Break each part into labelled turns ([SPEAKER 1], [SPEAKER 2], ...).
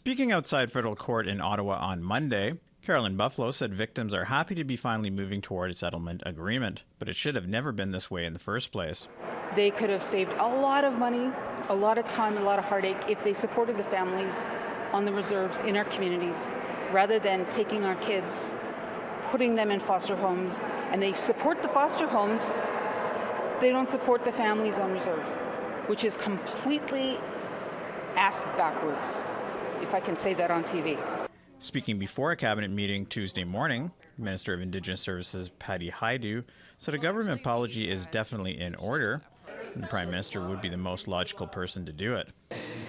[SPEAKER 1] Speaking outside federal court in Ottawa on Monday, Carolyn Buffalo said victims are happy to be finally moving toward a settlement agreement, but it should have never been this way in the first place.
[SPEAKER 2] They could have saved a lot of money, a lot of time, a lot of heartache if they supported the families on the reserves in our communities rather than taking our kids, putting them in foster homes, and they support the foster homes, they don't support the families on reserve, which is completely ass backwards, if I can say that on TV.
[SPEAKER 1] Speaking before a cabinet meeting Tuesday morning, Minister of Indigenous Services Patty Hajdu said a government apology is definitely in order, and the Prime Minister would be the most logical person to do it.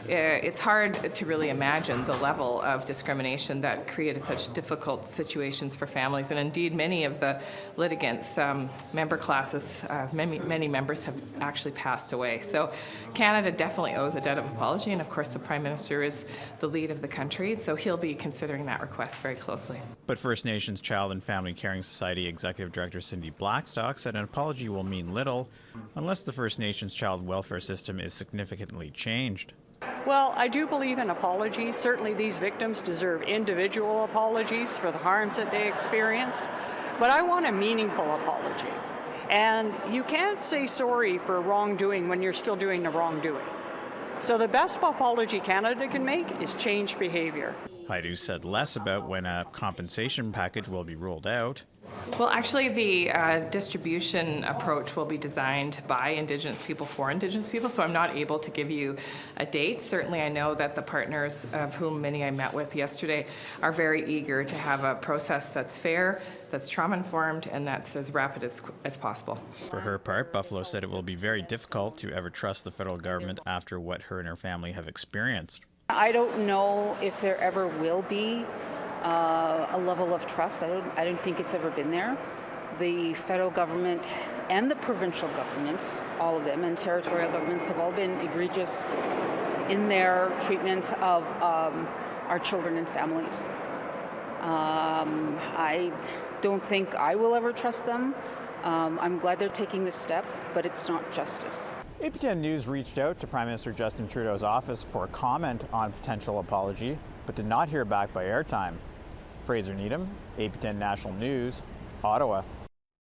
[SPEAKER 3] It's hard to really imagine the level of discrimination that created such difficult situations for families, and indeed many of the litigants, member classes, many members have actually passed away. So Canada definitely owes a debt of apology, and of course the Prime Minister is the lead of the country, so he'll be considering that request very closely.
[SPEAKER 1] But First Nations Child and Family Caring Society Executive Director Cindy Blackstock said an apology will mean little unless the First Nations child welfare system is significantly changed.
[SPEAKER 4] Well, I do believe in apologies. Certainly these victims deserve individual apologies for the harms that they experienced, but I want a meaningful apology. And you can't say sorry for wrongdoing when you're still doing the wrongdoing. So the best apology Canada can make is change behavior.
[SPEAKER 1] Hajdu said less about when a compensation package will be rolled out.
[SPEAKER 3] Well, actually, the distribution approach will be designed by Indigenous people for Indigenous people, so I'm not able to give you a date. Certainly, I know that the partners, of whom many I met with yesterday, are very eager to have a process that's fair, that's trauma-informed, and that's as rapid as possible.
[SPEAKER 1] For her part, Buffalo said it will be very difficult to ever trust the federal government after what her and her family have experienced.
[SPEAKER 2] I don't know if there ever will be a level of trust. I don't think it's ever been there. The federal government and the provincial governments, all of them, and territorial governments have all been egregious in their treatment of our children and families. I don't think I will ever trust them. I'm glad they're taking this step, but it's not justice.
[SPEAKER 1] APTN News reached out to Prime Minister Justin Trudeau's office for a comment on potential apology, but did not hear back by airtime. Fraser Needham, APTN National News, Ottawa.